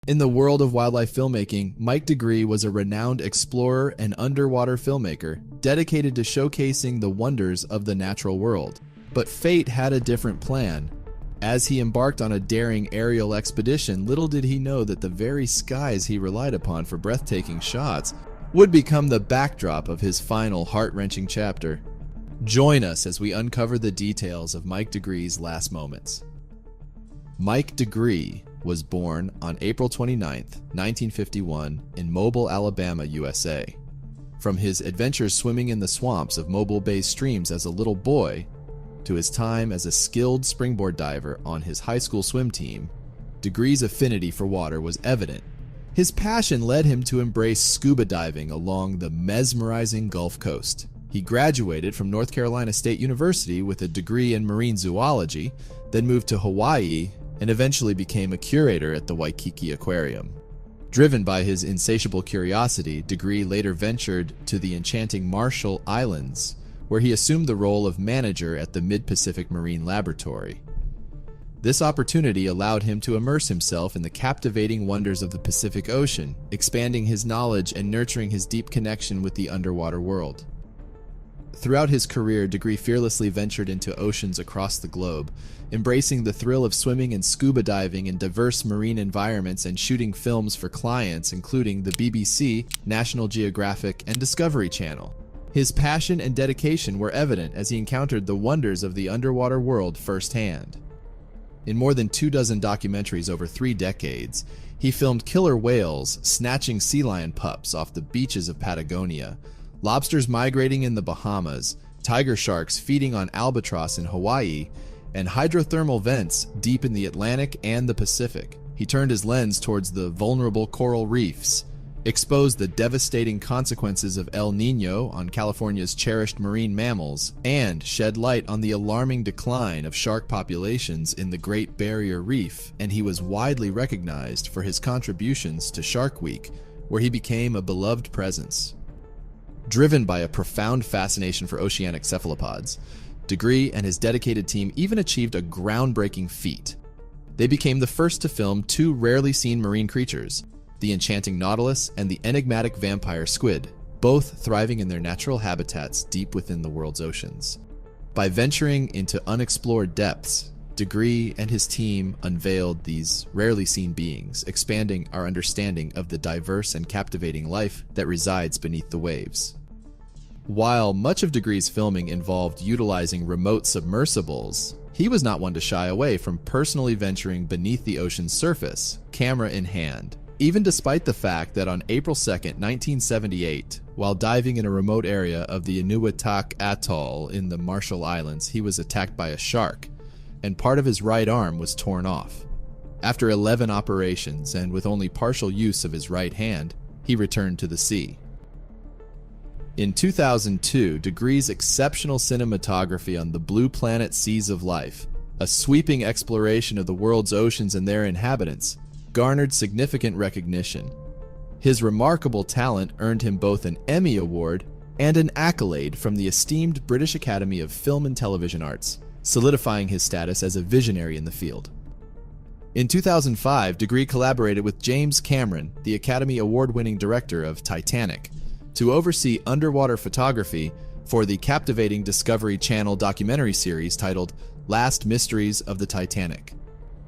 In the world of wildlife filmmaking, Mike DeGruy was a renowned explorer and underwater filmmaker dedicated to showcasing the wonders of the natural world. But fate had a different plan. As he embarked on a daring aerial expedition, little did he know that the very skies he relied upon for breathtaking shots would become the backdrop of his final heart-wrenching chapter. Join us as we uncover the details of Mike DeGruy's last moments. Mike DeGruy was born on April 29, 1951, in Mobile, Alabama, USA. From his adventures swimming in the swamps of Mobile Bay's streams as a little boy, to his time as a skilled springboard diver on his high school swim team, DeGruy's affinity for water was evident. His passion led him to embrace scuba diving along the mesmerizing Gulf Coast. He graduated from North Carolina State University with a degree in marine zoology, then moved to Hawaii and eventually became a curator at the Waikiki Aquarium. Driven by his insatiable curiosity, DeGruy later ventured to the enchanting Marshall Islands, where he assumed the role of manager at the Mid-Pacific Marine Laboratory. This opportunity allowed him to immerse himself in the captivating wonders of the Pacific Ocean, expanding his knowledge and nurturing his deep connection with the underwater world. Throughout his career, DeGruy fearlessly ventured into oceans across the globe, embracing the thrill of swimming and scuba diving in diverse marine environments and shooting films for clients including the BBC, National Geographic, and Discovery Channel. His passion and dedication were evident as he encountered the wonders of the underwater world firsthand. In more than 24 documentaries over 3 decades, he filmed killer whales snatching sea lion pups off the beaches of Patagonia, lobsters migrating in the Bahamas, tiger sharks feeding on albatross in Hawaii, and hydrothermal vents deep in the Atlantic and the Pacific. He turned his lens towards the vulnerable coral reefs, exposed the devastating consequences of El Niño on California's cherished marine mammals, and shed light on the alarming decline of shark populations in the Great Barrier Reef, and he was widely recognized for his contributions to Shark Week, where he became a beloved presence. Driven by a profound fascination for oceanic cephalopods, DeGruy and his dedicated team even achieved a groundbreaking feat. They became the first to film 2 rarely seen marine creatures, the enchanting nautilus and the enigmatic vampire squid, both thriving in their natural habitats deep within the world's oceans. By venturing into unexplored depths, DeGruy and his team unveiled these rarely seen beings, expanding our understanding of the diverse and captivating life that resides beneath the waves. While much of DeGruy's filming involved utilizing remote submersibles, he was not one to shy away from personally venturing beneath the ocean's surface, camera in hand. Even despite the fact that on April 2, 1978, while diving in a remote area of the Inuiatak Atoll in the Marshall Islands, he was attacked by a shark, and part of his right arm was torn off. After 11 operations and with only partial use of his right hand, he returned to the sea. In 2002, DeGruy's exceptional cinematography on The Blue Planet Seas of Life, a sweeping exploration of the world's oceans and their inhabitants, garnered significant recognition. His remarkable talent earned him both an Emmy Award and an accolade from the esteemed British Academy of Film and Television Arts, solidifying his status as a visionary in the field. In 2005, DeGruy collaborated with James Cameron, the Academy Award-winning director of Titanic, to oversee underwater photography for the captivating Discovery Channel documentary series titled Last Mysteries of the Titanic.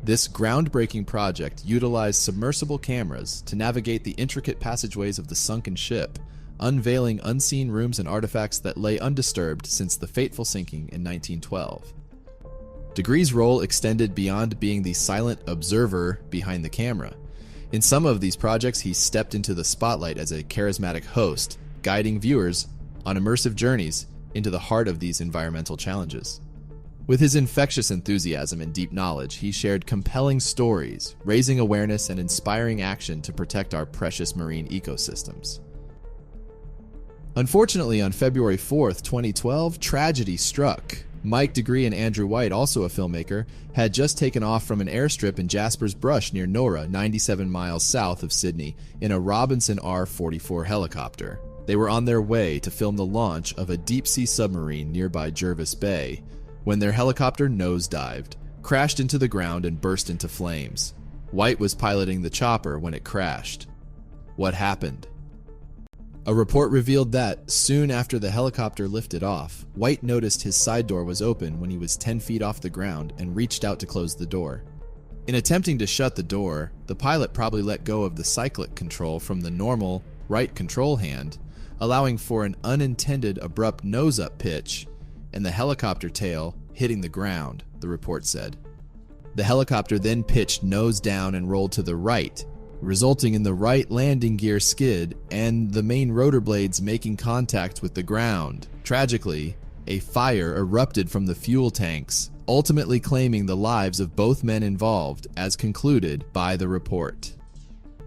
This groundbreaking project utilized submersible cameras to navigate the intricate passageways of the sunken ship, unveiling unseen rooms and artifacts that lay undisturbed since the fateful sinking in 1912. DeGruy's role extended beyond being the silent observer behind the camera. In some of these projects, he stepped into the spotlight as a charismatic host, guiding viewers on immersive journeys into the heart of these environmental challenges. With his infectious enthusiasm and deep knowledge, he shared compelling stories, raising awareness and inspiring action to protect our precious marine ecosystems. Unfortunately, on February 4th, 2012, tragedy struck. Mike DeGruy and Andrew White, also a filmmaker, had just taken off from an airstrip in Jasper's Brush near Nora, 97 miles south of Sydney, in a Robinson R-44 helicopter. They were on their way to film the launch of a deep-sea submarine nearby Jervis Bay, when their helicopter nosedived, crashed into the ground, and burst into flames. White was piloting the chopper when it crashed. What happened? A report revealed that, soon after the helicopter lifted off, White noticed his side door was open when he was 10 feet off the ground and reached out to close the door. In attempting to shut the door, the pilot probably let go of the cyclic control from the normal right control hand, allowing for an unintended abrupt nose-up pitch and the helicopter tail hitting the ground, the report said. The helicopter then pitched nose down and rolled to the right, resulting in the right landing gear skid and the main rotor blades making contact with the ground. Tragically, a fire erupted from the fuel tanks, ultimately claiming the lives of both men involved, as concluded by the report.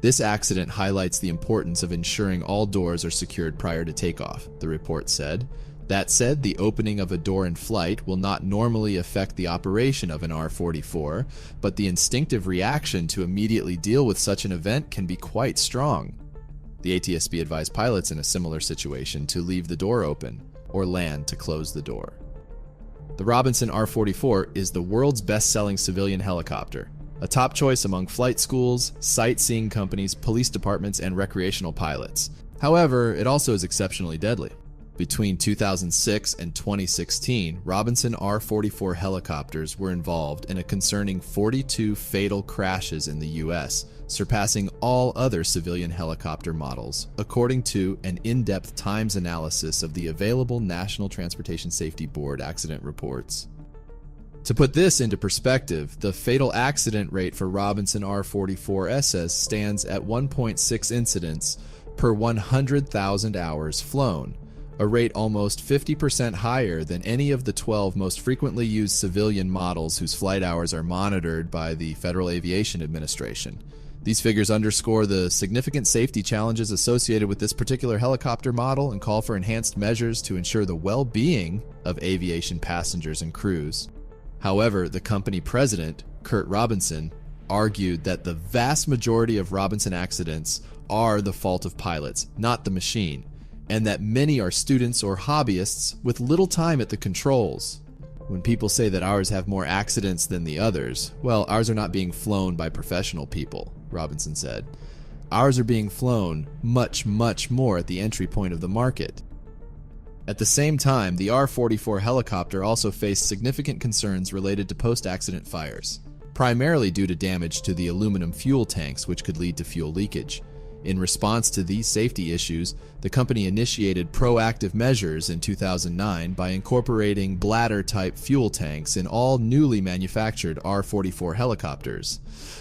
This accident highlights the importance of ensuring all doors are secured prior to takeoff, the report said. That said, the opening of a door in flight will not normally affect the operation of an R-44, but the instinctive reaction to immediately deal with such an event can be quite strong. The ATSB advised pilots in a similar situation to leave the door open or land to close the door. The Robinson R-44 is the world's best-selling civilian helicopter, a top choice among flight schools, sightseeing companies, police departments, and recreational pilots. However, it also is exceptionally deadly. Between 2006 and 2016, Robinson R-44 helicopters were involved in a concerning 42 fatal crashes in the U.S., surpassing all other civilian helicopter models, according to an in-depth Times analysis of the available National Transportation Safety Board accident reports. To put this into perspective, the fatal accident rate for Robinson R-44 SS stands at 1.6 incidents per 100,000 hours flown, a rate almost 50% higher than any of the 12 most frequently used civilian models whose flight hours are monitored by the Federal Aviation Administration. These figures underscore the significant safety challenges associated with this particular helicopter model and call for enhanced measures to ensure the well-being of aviation passengers and crews. However, the company president, Kurt Robinson, argued that the vast majority of Robinson accidents are the fault of pilots, not the machine, and that many are students or hobbyists with little time at the controls. When people say that ours have more accidents than the others, well, ours are not being flown by professional people, Robinson said. Ours are being flown much, much more at the entry point of the market. At the same time, the R-44 helicopter also faced significant concerns related to post-accident fires, primarily due to damage to the aluminum fuel tanks, which could lead to fuel leakage. In response to these safety issues, the company initiated proactive measures in 2009 by incorporating bladder-type fuel tanks in all newly manufactured R-44 helicopters.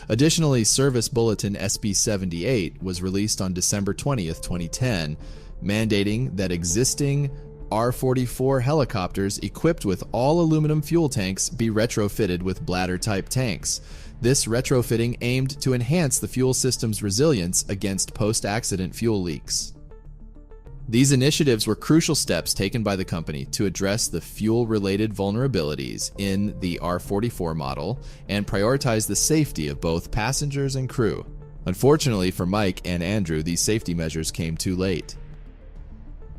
Additionally, Service Bulletin SB-78 was released on December 20, 2010, mandating that existing R-44 helicopters equipped with all aluminum fuel tanks be retrofitted with bladder-type tanks. This retrofitting aimed to enhance the fuel system's resilience against post-accident fuel leaks. These initiatives were crucial steps taken by the company to address the fuel-related vulnerabilities in the R-44 model and prioritize the safety of both passengers and crew. Unfortunately for Mike and Andrew, these safety measures came too late.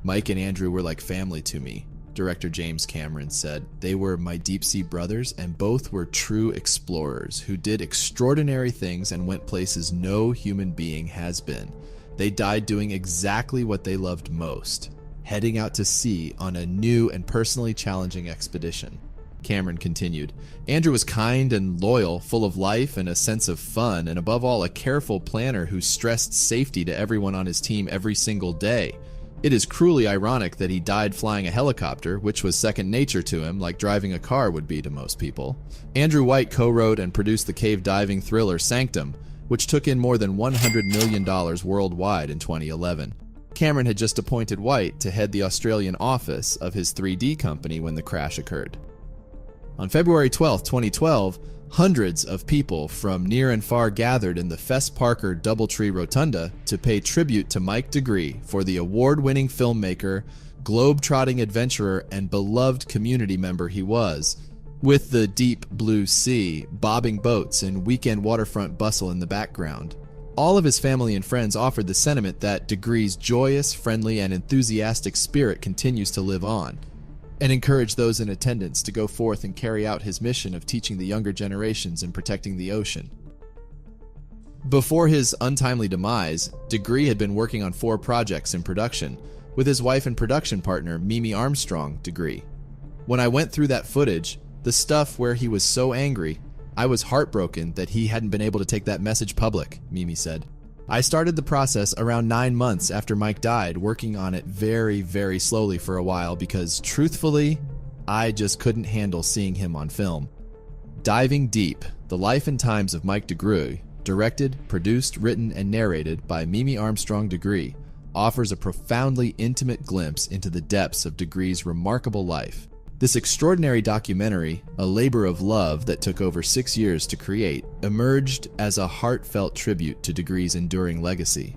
Mike and Andrew were like family to me, Director James Cameron said. They were my deep-sea brothers, and both were true explorers who did extraordinary things and went places no human being has been. They died doing exactly what they loved most, heading out to sea on a new and personally challenging expedition. Cameron continued. Andrew was kind and loyal, full of life and a sense of fun, and above all, a careful planner who stressed safety to everyone on his team every single day. It is cruelly ironic that he died flying a helicopter, which was second nature to him, like driving a car would be to most people. Andrew White co-wrote and produced the cave diving thriller Sanctum, which took in more than $100 million worldwide in 2011. Cameron had just appointed White to head the Australian office of his 3D company when the crash occurred. On February 12, 2012, hundreds of people from near and far gathered in the Fess Parker Doubletree Rotunda to pay tribute to Mike DeGruy for the award-winning filmmaker, globe-trotting adventurer, and beloved community member he was, with the deep blue sea, bobbing boats, and weekend waterfront bustle in the background. All of his family and friends offered the sentiment that DeGruy's joyous, friendly, and enthusiastic spirit continues to live on, and encourage those in attendance to go forth and carry out his mission of teaching the younger generations and protecting the ocean. Before his untimely demise, DeGruy had been working on 4 projects in production, with his wife and production partner Mimi Armstrong DeGruy. When I went through that footage, the stuff where he was so angry, I was heartbroken that he hadn't been able to take that message public, Mimi said. I started the process around 9 months after Mike died, working on it very, very slowly for a while because, truthfully, I just couldn't handle seeing him on film. Diving Deep, The Life and Times of Mike DeGruy, directed, produced, written, and narrated by Mimi Armstrong DeGruy, offers a profoundly intimate glimpse into the depths of DeGruy's remarkable life. This extraordinary documentary, a labor of love that took over 6 years to create, emerged as a heartfelt tribute to DeGruy's enduring legacy.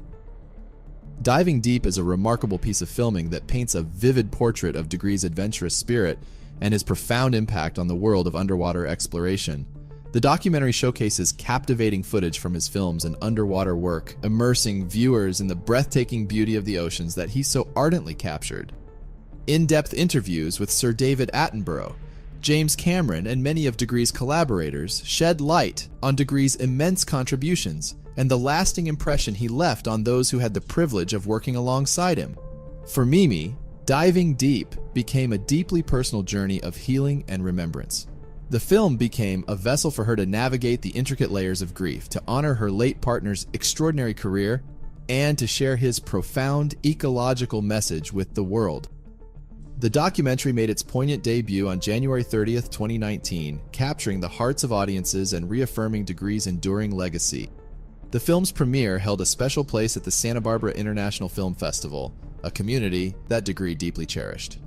Diving Deep is a remarkable piece of filming that paints a vivid portrait of DeGruy's adventurous spirit and his profound impact on the world of underwater exploration. The documentary showcases captivating footage from his films and underwater work, immersing viewers in the breathtaking beauty of the oceans that he so ardently captured. In-depth interviews with Sir David Attenborough, James Cameron, and many of DeGruy's collaborators shed light on DeGruy's immense contributions and the lasting impression he left on those who had the privilege of working alongside him. For Mimi, Diving Deep became a deeply personal journey of healing and remembrance. The film became a vessel for her to navigate the intricate layers of grief, to honor her late partner's extraordinary career, and to share his profound ecological message with the world. The documentary made its poignant debut on January 30th, 2019, capturing the hearts of audiences and reaffirming DeGruy's enduring legacy. The film's premiere held a special place at the Santa Barbara International Film Festival, a community that DeGruy deeply cherished.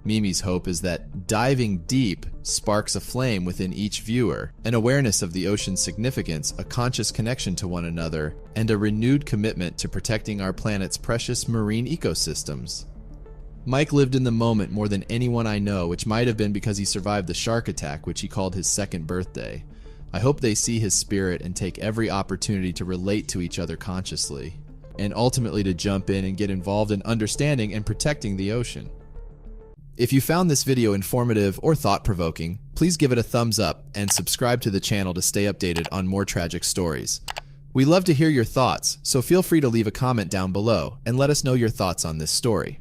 Mimi's hope is that Diving Deep sparks a flame within each viewer, an awareness of the ocean's significance, a conscious connection to one another, and a renewed commitment to protecting our planet's precious marine ecosystems. Mike lived in the moment more than anyone I know, which might have been because he survived the shark attack, which he called his second birthday. I hope they see his spirit and take every opportunity to relate to each other consciously, and ultimately to jump in and get involved in understanding and protecting the ocean. If you found this video informative or thought-provoking, please give it a thumbs up and subscribe to the channel to stay updated on more tragic stories. We love to hear your thoughts, so feel free to leave a comment down below and let us know your thoughts on this story.